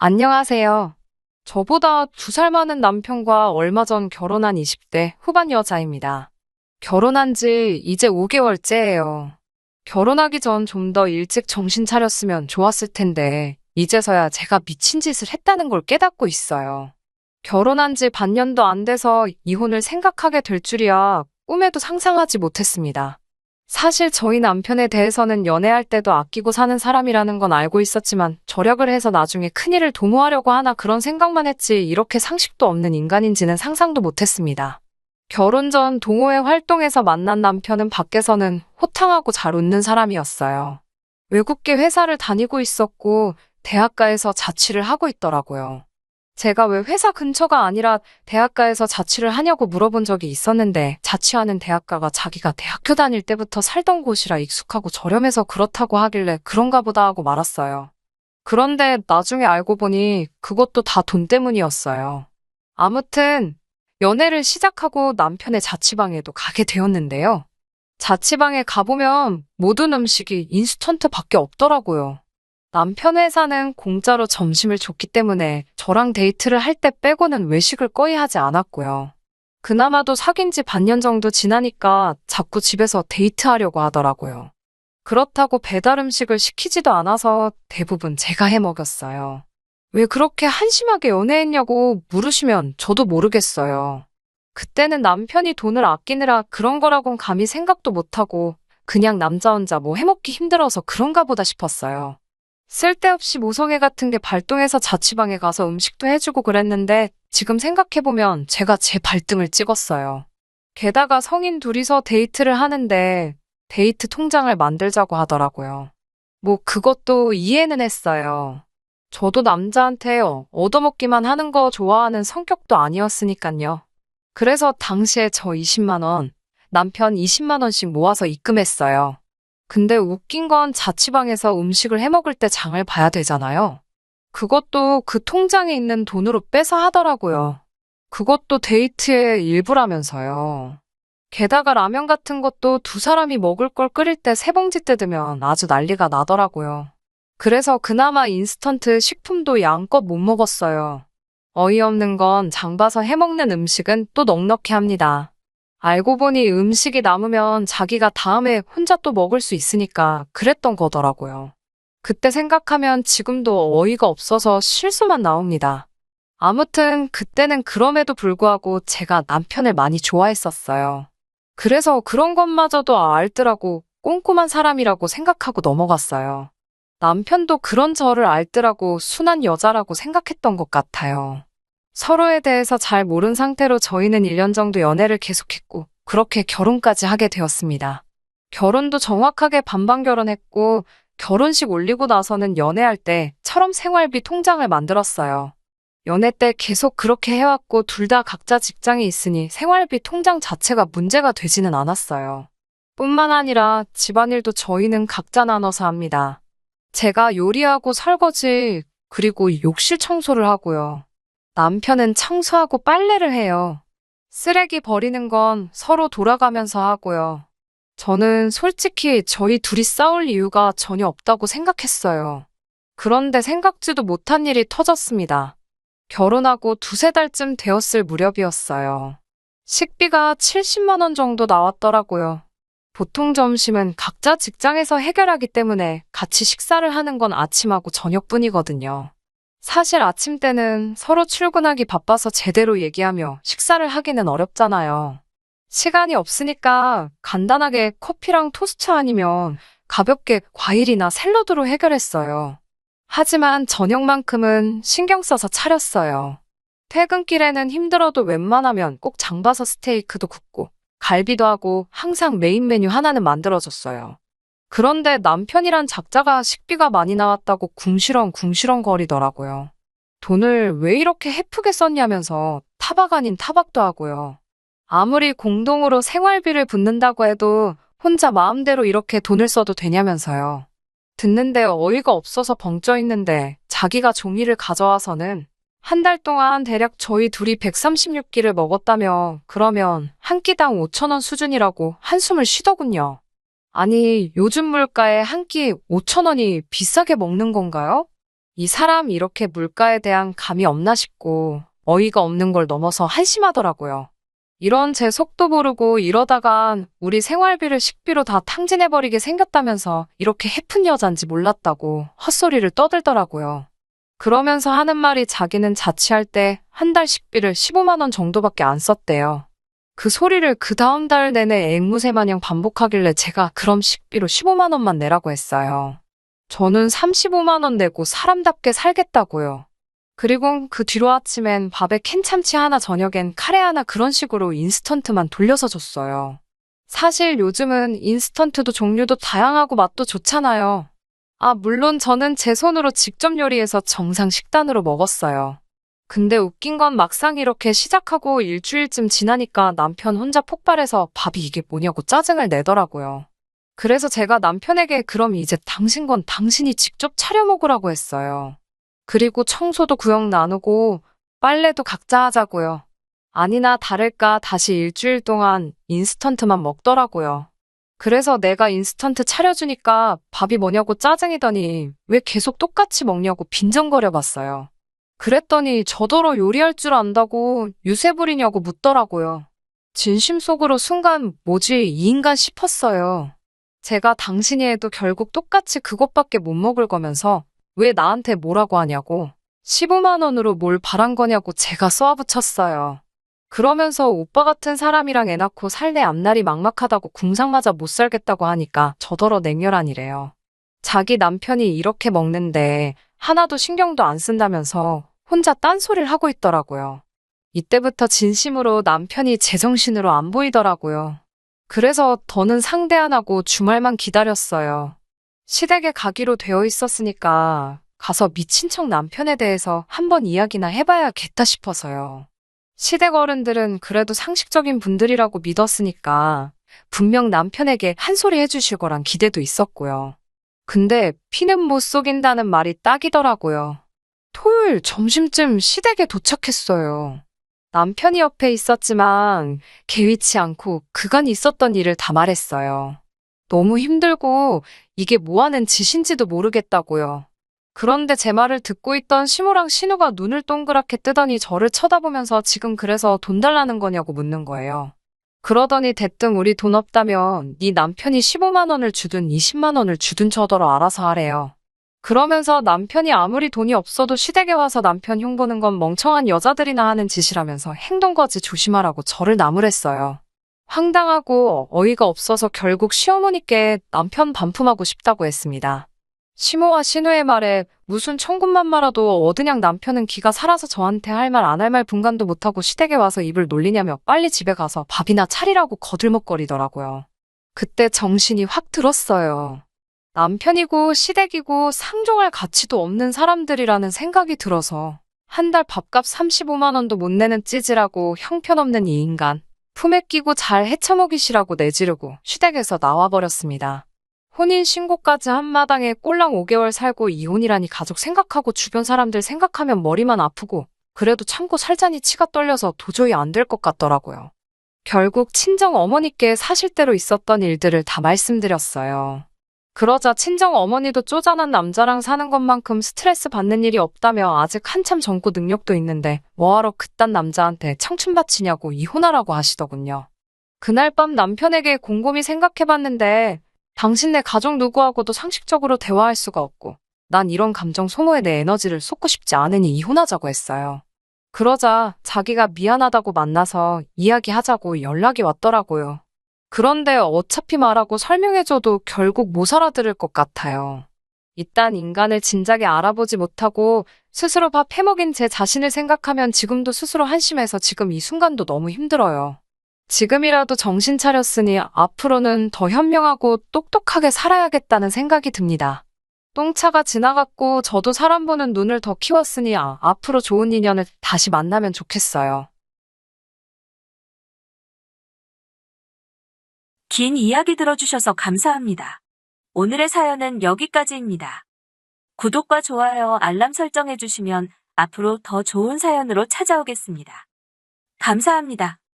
안녕하세요. 저보다 2살 많은 남편과 얼마 전 결혼한 20대 후반 여자입니다. 결혼한 지 이제 5개월째예요. 결혼하기 전 좀 더 일찍 정신 차렸으면 좋았을 텐데, 이제서야 제가 미친 짓을 했다는 걸 깨닫고 있어요. 결혼한 지 반년도 안 돼서 이혼을 생각하게 될 줄이야 꿈에도 상상하지 못했습니다. 사실 저희 남편에 대해서는 연애할 때도 아끼고 사는 사람이라는 건 알고 있었지만 절약을 해서 나중에 큰일을 도모하려고 하나 그런 생각만 했지 이렇게 상식도 없는 인간인지는 상상도 못했습니다. 결혼 전 동호회 활동에서 만난 남편은 밖에서는 호탕하고 잘 웃는 사람이었어요. 외국계 회사를 다니고 있었고 대학가에서 자취를 하고 있더라고요. 제가 왜 회사 근처가 아니라 대학가에서 자취를 하냐고 물어본 적이 있었는데 자취하는 대학가가 자기가 대학교 다닐 때부터 살던 곳이라 익숙하고 저렴해서 그렇다고 하길래 그런가 보다 하고 말았어요. 그런데 나중에 알고 보니 그것도 다 돈 때문이었어요. 아무튼 연애를 시작하고 남편의 자취방에도 가게 되었는데요. 자취방에 가보면 모든 음식이 인스턴트밖에 없더라고요. 남편 회사는 공짜로 점심을 줬기 때문에 저랑 데이트를 할 때 빼고는 외식을 거의 하지 않았고요. 그나마도 사귄 지 반년 정도 지나니까 자꾸 집에서 데이트하려고 하더라고요. 그렇다고 배달 음식을 시키지도 않아서 대부분 제가 해 먹였어요. 왜 그렇게 한심하게 연애했냐고 물으시면 저도 모르겠어요. 그때는 남편이 돈을 아끼느라 그런 거라곤 감히 생각도 못하고 그냥 남자 혼자 뭐 해먹기 힘들어서 그런가 보다 싶었어요. 쓸데없이 모성애 같은 게 발동해서 자취방에 가서 음식도 해주고 그랬는데 지금 생각해보면 제가 제 발등을 찍었어요. 게다가 성인 둘이서 데이트를 하는데 데이트 통장을 만들자고 하더라고요. 뭐 그것도 이해는 했어요. 저도 남자한테 얻어먹기만 하는 거 좋아하는 성격도 아니었으니까요. 그래서 당시에 저 20만 원, 남편 20만 원씩 모아서 입금했어요. 근데 웃긴 건 자취방에서 음식을 해 먹을 때 장을 봐야 되잖아요. 그것도 그 통장에 있는 돈으로 빼서 하더라고요. 그것도 데이트의 일부라면서요. 게다가 라면 같은 것도 2사람이 먹을 걸 끓일 때 3봉지 뜯으면 아주 난리가 나더라고요. 그래서 그나마 인스턴트 식품도 양껏 못 먹었어요. 어이없는 건 장 봐서 해 먹는 음식은 또 넉넉히 합니다. 알고 보니 음식이 남으면 자기가 다음에 혼자 또 먹을 수 있으니까 그랬던 거더라고요. 그때 생각하면 지금도 어이가 없어서 실수만 나옵니다. 아무튼 그때는 그럼에도 불구하고 제가 남편을 많이 좋아했었어요. 그래서 그런 것마저도 알더라고 꼼꼼한 사람이라고 생각하고 넘어갔어요. 남편도 그런 저를 알더라고 순한 여자라고 생각했던 것 같아요. 서로에 대해서 잘 모른 상태로 저희는 1년 정도 연애를 계속했고 그렇게 결혼까지 하게 되었습니다. 결혼도 정확하게 반반 결혼했고 결혼식 올리고 나서는 연애할 때처럼 생활비 통장을 만들었어요. 연애 때 계속 그렇게 해왔고 둘 다 각자 직장이 있으니 생활비 통장 자체가 문제가 되지는 않았어요. 뿐만 아니라 집안일도 저희는 각자 나눠서 합니다. 제가 요리하고 설거지 그리고 욕실 청소를 하고요. 남편은 청소하고 빨래를 해요. 쓰레기 버리는 건 서로 돌아가면서 하고요. 저는 솔직히 저희 둘이 싸울 이유가 전혀 없다고 생각했어요. 그런데 생각지도 못한 일이 터졌습니다. 결혼하고 2~3달쯤 되었을 무렵이었어요. 식비가 70만 원 정도 나왔더라고요. 보통 점심은 각자 직장에서 해결하기 때문에 같이 식사를 하는 건 아침하고 저녁뿐이거든요. 사실 아침 때는 서로 출근하기 바빠서 제대로 얘기하며 식사를 하기는 어렵잖아요. 시간이 없으니까 간단하게 커피랑 토스트 아니면 가볍게 과일이나 샐러드로 해결했어요. 하지만 저녁만큼은 신경 써서 차렸어요. 퇴근길에는 힘들어도 웬만하면 꼭 장 봐서 스테이크도 굽고 갈비도 하고 항상 메인 메뉴 하나는 만들어줬어요. 그런데 남편이란 작자가 식비가 많이 나왔다고 궁시렁 거리더라고요. 돈을 왜 이렇게 헤프게 썼냐면서 타박 아닌 타박도 하고요. 아무리 공동으로 생활비를 붓는다고 해도 혼자 마음대로 이렇게 돈을 써도 되냐면서요. 듣는데 어이가 없어서 벙쪄 있는데 자기가 종이를 가져와서는 한 달 동안 대략 저희 둘이 136끼를 먹었다며 그러면 한 끼당 5천 원 수준이라고 한숨을 쉬더군요. 아니, 요즘 물가에 한 끼 5천 원이 비싸게 먹는 건가요? 이 사람 이렇게 물가에 대한 감이 없나 싶고 어이가 없는 걸 넘어서 한심하더라고요. 이런 제 속도 모르고 이러다간 우리 생활비를 식비로 다 탕진해버리게 생겼다면서 이렇게 해픈 여잔지 몰랐다고 헛소리를 떠들더라고요. 그러면서 하는 말이 자기는 자취할 때 한 달 식비를 15만 원 정도밖에 안 썼대요. 그 소리를 그 다음 달 내내 앵무새 마냥 반복하길래 제가 그럼 식비로 15만 원만 내라고 했어요. 저는 35만 원 내고 사람답게 살겠다고요. 그리고 그 뒤로 아침엔 밥에 캔참치 하나 저녁엔 카레 하나 그런 식으로 인스턴트만 돌려서 줬어요. 사실 요즘은 인스턴트도 종류도 다양하고 맛도 좋잖아요. 아, 물론 저는 제 손으로 직접 요리해서 정상 식단으로 먹었어요. 근데 웃긴 건 막상 이렇게 시작하고 일주일쯤 지나니까 남편 혼자 폭발해서 밥이 이게 뭐냐고 짜증을 내더라고요. 그래서 제가 남편에게 그럼 이제 당신 건 당신이 직접 차려 먹으라고 했어요. 그리고 청소도 구역 나누고 빨래도 각자 하자고요. 아니나 다를까 다시 일주일 동안 인스턴트만 먹더라고요. 그래서 내가 인스턴트 차려주니까 밥이 뭐냐고 짜증이더니 왜 계속 똑같이 먹냐고 빈정거려 봤어요. 그랬더니 저더러 요리할 줄 안다고 유세 부리냐고 묻더라고요. 진심 속으로 순간 뭐지 이 인간 싶었어요. 제가 당신이 해도 결국 똑같이 그것밖에 못 먹을 거면서 왜 나한테 뭐라고 하냐고 15만 원으로 뭘 바란 거냐고 제가 쏘아붙였어요. 그러면서 오빠 같은 사람이랑 애 낳고 살래 앞날이 막막하다고 궁상맞아 못 살겠다고 하니까 저더러 냉혈한이래요. 자기 남편이 이렇게 먹는데 하나도 신경도 안 쓴다면서 혼자 딴소리를 하고 있더라고요. 이때부터 진심으로 남편이 제정신으로 안 보이더라고요. 그래서 더는 상대 안 하고 주말만 기다렸어요. 시댁에 가기로 되어 있었으니까 가서 미친 척 남편에 대해서 한번 이야기나 해봐야겠다 싶어서요. 시댁 어른들은 그래도 상식적인 분들이라고 믿었으니까 분명 남편에게 한 소리 해주실 거란 기대도 있었고요. 근데 피는 못 속인다는 말이 딱이더라고요. 토요일 점심쯤 시댁에 도착했어요. 남편이 옆에 있었지만 개의치 않고 그간 있었던 일을 다 말했어요. 너무 힘들고 이게 뭐 하는 짓인지도 모르겠다고요. 그런데 제 말을 듣고 있던 시모랑 신우가 눈을 동그랗게 뜨더니 저를 쳐다보면서 지금 그래서 돈 달라는 거냐고 묻는 거예요. 그러더니 대뜸 우리 돈 없다면 네 남편이 15만 원을 주든 20만 원을 주든 저더러 알아서 하래요. 그러면서 남편이 아무리 돈이 없어도 시댁에 와서 남편 흉보는 건 멍청한 여자들이나 하는 짓이라면서 행동거지 조심하라고 저를 나무랬어요. 황당하고 어이가 없어서 결국 시어머니께 남편 반품하고 싶다고 했습니다. 시모와 신우의 말에 무슨 천군만마라도 얻으냥 남편은 기가 살아서 저한테 할 말 안 할 말 분간도 못하고 시댁에 와서 입을 놀리냐며 빨리 집에 가서 밥이나 차리라고 거들먹거리더라고요. 그때 정신이 확 들었어요. 남편이고 시댁이고 상종할 가치도 없는 사람들이라는 생각이 들어서 한 달 밥값 35만 원도 못 내는 찌질하고 형편없는 이 인간 품에 끼고 잘 헤쳐먹이시라고 내지르고 시댁에서 나와버렸습니다. 혼인신고까지 한 마당에 꼴랑 5개월 살고 이혼이라니 가족 생각하고 주변 사람들 생각하면 머리만 아프고 그래도 참고 살자니 치가 떨려서 도저히 안 될 것 같더라고요. 결국 친정 어머니께 사실대로 있었던 일들을 다 말씀드렸어요. 그러자 친정 어머니도 쪼잔한 남자랑 사는 것만큼 스트레스 받는 일이 없다며 아직 한참 젊고 능력도 있는데 뭐하러 그딴 남자한테 청춘 바치냐고 이혼하라고 하시더군요. 그날 밤 남편에게 곰곰이 생각해봤는데 당신네 가족 누구하고도 상식적으로 대화할 수가 없고 난 이런 감정 소모에 내 에너지를 쏟고 싶지 않으니 이혼하자고 했어요. 그러자 자기가 미안하다고 만나서 이야기하자고 연락이 왔더라고요. 그런데 어차피 말하고 설명해줘도 결국 못 알아들을 것 같아요. 이딴 인간을 진작에 알아보지 못하고 스스로 밥 해먹인 제 자신을 생각하면 지금도 스스로 한심해서 지금 이 순간도 너무 힘들어요. 지금이라도 정신 차렸으니 앞으로는 더 현명하고 똑똑하게 살아야겠다는 생각이 듭니다. 똥차가 지나갔고 저도 사람 보는 눈을 더 키웠으니 앞으로 좋은 인연을 다시 만나면 좋겠어요. 긴 이야기 들어주셔서 감사합니다. 오늘의 사연은 여기까지입니다. 구독과 좋아요, 알람 설정해주시면 앞으로 더 좋은 사연으로 찾아오겠습니다. 감사합니다.